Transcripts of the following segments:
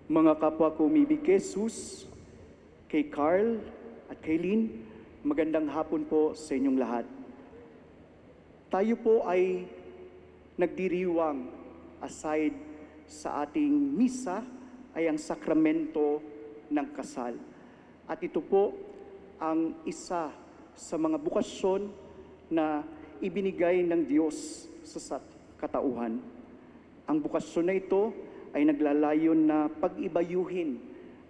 Mga kapwa ko umibig kay Jesus, kay Carl at kay Lynn, magandang hapon po sa inyong lahat. Tayo po ay nagdiriwang aside sa ating misa ay ang sakramento ng kasal. At ito po ang isa sa mga bukasyon na ibinigay ng Diyos sa katauhan. Ang bukasyon na ito ay naglalayon na pag-ibayuhin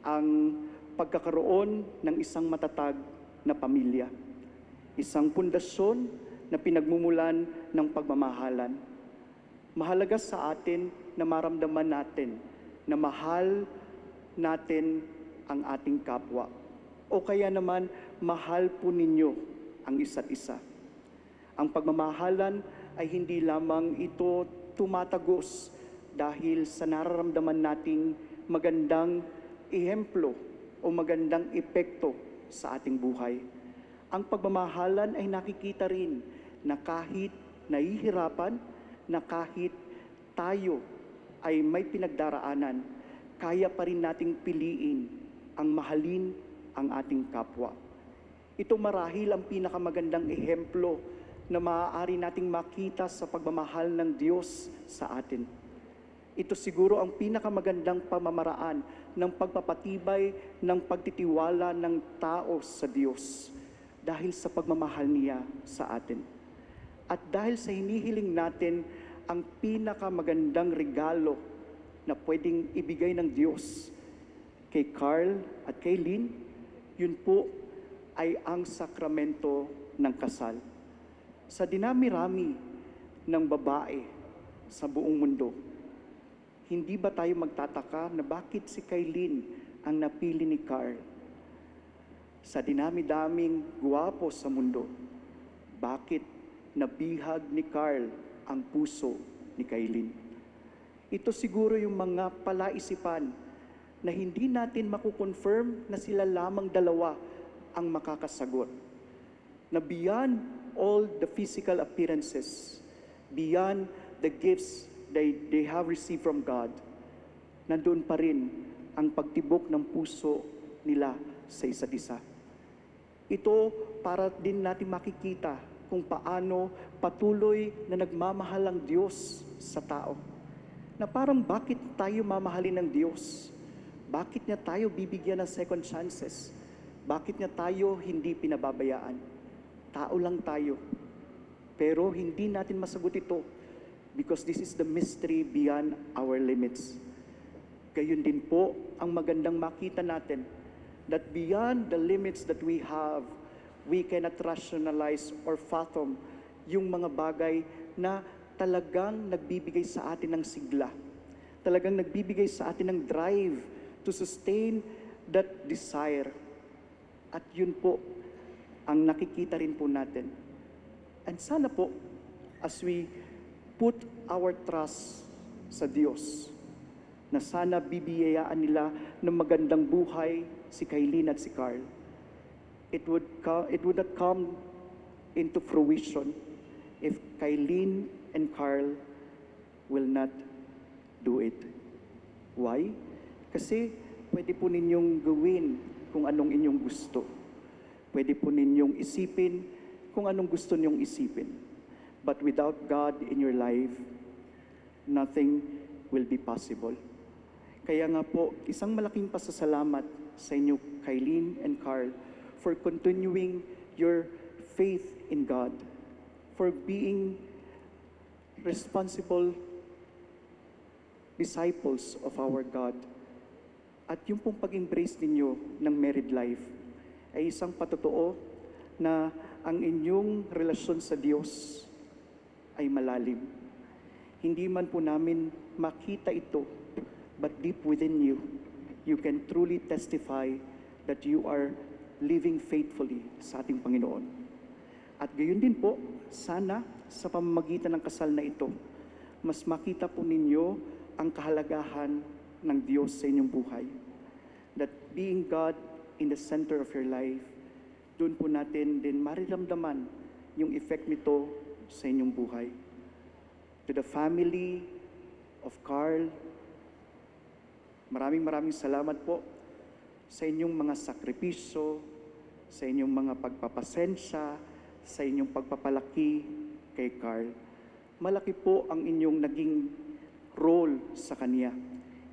ang pagkakaroon ng isang matatag na pamilya. Isang pundasyon na pinagmumulan ng pagmamahalan. Mahalaga sa atin na maramdaman natin na mahal natin ang ating kapwa. O kaya naman, mahal po ninyo ang isa't isa. Ang pagmamahalan ay hindi lamang ito tumatagos dahil sa nararamdaman nating magandang ehemplo o magandang epekto sa ating buhay. Ang pagmamahalan ay nakikita rin na kahit nahihirapan, na kahit tayo ay may pinagdaraanan, kaya pa rin nating piliin ang mahalin ang ating kapwa. Ito marahil ang pinakamagandang ehemplo na maaari nating makita sa pagmamahal ng Diyos sa atin. Ito siguro ang pinakamagandang pamamaraan ng pagpapatibay ng pagtitiwala ng tao sa Diyos dahil sa pagmamahal niya sa atin. At dahil sa hinihiling natin ang pinakamagandang regalo na pwedeng ibigay ng Diyos kay Carl at kay Lynn, yun po ay ang sakramento ng kasal. Sa dinami-rami ng babae sa buong mundo, hindi ba tayo magtataka na bakit si Kaylin ang napili ni Carl? Sa dinami-daming guwapo sa mundo, bakit nabihag ni Carl ang puso ni Kaylin? Ito siguro yung mga palaisipan na hindi natin makukonfirm na sila lamang dalawa ang makakasagot. Na beyond all the physical appearances, beyond the gifts they have received from God, nandoon pa rin ang pagtibok ng puso nila sa isa't isa. Ito para din natin makikita kung paano patuloy na nagmamahal ang Diyos sa tao. Na parang bakit tayo mamahalin ng Diyos? Bakit niya tayo bibigyan ng second chances? Bakit niya tayo hindi pinababayaan? Tao lang tayo. Pero hindi natin masagot ito because this is the mystery beyond our limits. Gayun din po ang magandang makita natin that beyond the limits that we have, we cannot rationalize or fathom yung mga bagay na talagang nagbibigay sa atin ng sigla. Talagang nagbibigay sa atin ng drive to sustain that desire. At yun po ang nakikita rin po natin. And sana po, as we put our trust sa Diyos, na sana bibiyayaan nila ng magandang buhay si Kaylin at si Carl. It would not come into fruition if Kaylin and Carl will not do it. Why? Kasi pwede po ninyong gawin kung anong inyong gusto. Pwede po ninyong isipin kung anong gusto ninyong isipin. But without God in your life, nothing will be possible. Kaya nga po, isang malaking pasasalamat sa inyo, Kaylin and Carl, for continuing your faith in God, for being responsible disciples of our God. At yung pong pag-embrace ninyo ng married life ay isang patotoo na ang inyong relasyon sa Diyos ay malalim. Hindi man po namin makita ito, but deep within you, you can truly testify that you are living faithfully sa ating Panginoon. At gayon din po, sana sa pamamagitan ng kasal na ito, mas makita po ninyo ang kahalagahan ng Diyos sa inyong buhay. That being God in the center of your life, doon po natin din mariramdaman yung effect nito sa inyong buhay. To the family of Carl, Maraming salamat po sa inyong mga sakripisyo, sa inyong mga pagpapasensya, sa inyong pagpapalaki kay Carl. Malaki po ang inyong naging role sa kanya.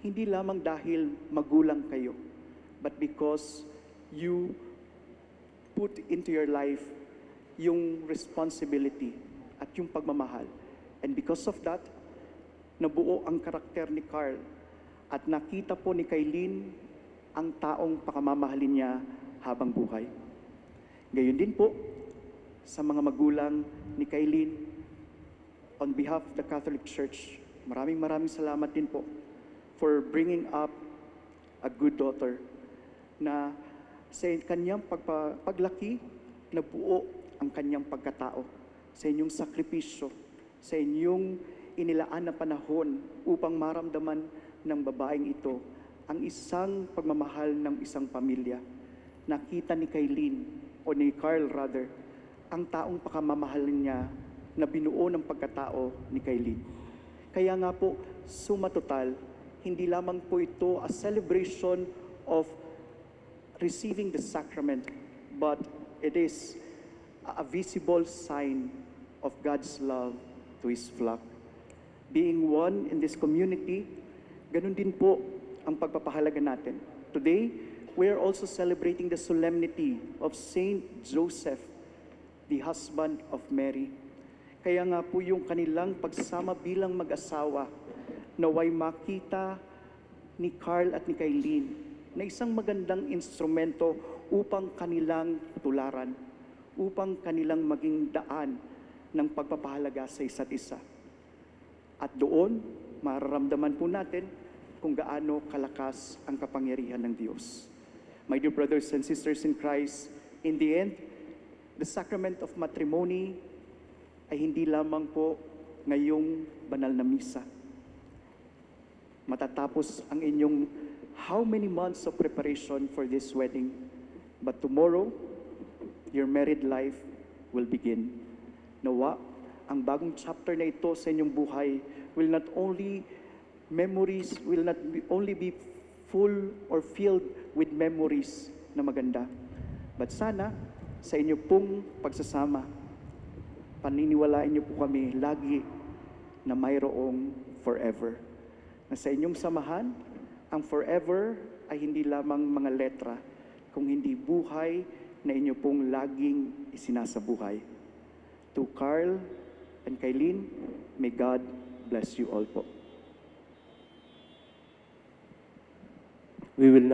Hindi lamang dahil magulang kayo, but because you put into your life yung responsibility at yung pagmamahal. And because of that, nabuo ang karakter ni Carl at nakita po ni Kaylin ang taong pakamamahalin niya habang buhay. Gayon din po sa mga magulang ni Kaylin, on behalf of the Catholic Church, maraming salamat din po for bringing up a good daughter na sa kanyang paglaki, nabuo ang kanyang pagkatao, sa inyong sakripisyo, sa inyong inilaan na panahon upang maramdaman ng babaeng ito ang isang pagmamahal ng isang pamilya. Nakita ni Kaylin, o ni Carl rather, ang taong pakamamahalin niya na binuo ng pagkatao ni Kaylin. Kaya nga po, suma total, hindi lamang po ito a celebration of receiving the sacrament, but it is a visible sign of God's love to His flock. Being one in this community, ganun din po ang pagpapahalaga natin. Today, we are also celebrating the solemnity of Saint Joseph, the husband of Mary. Kaya nga po yung kanilang pagsama bilang mag-asawa, naway makita ni Carl at ni Kaylin na isang magandang instrumento upang kanilang tularan, upang kanilang maging daan ng pagpapahalaga sa isa't isa. At doon, mararamdaman po natin kung gaano kalakas ang kapangyarihan ng Diyos. My dear brothers and sisters in Christ, in the end, the sacrament of matrimony ay hindi lamang po ngayong banal na misa. Matatapos ang inyong how many months of preparation for this wedding, but tomorrow, your married life will begin. Nawa, ang bagong chapter na ito sa inyong buhay will not only only be full or filled with memories na maganda, but sana sa inyo pong pagsasama, paniniwalaan niyo po kami lagi na mayroong forever. Na sa inyong samahan, ang forever ay hindi lamang mga letra, kung hindi buhay na inyo pong laging isinasabuhay. To Carl and Kaylin, may God bless you all po. We will now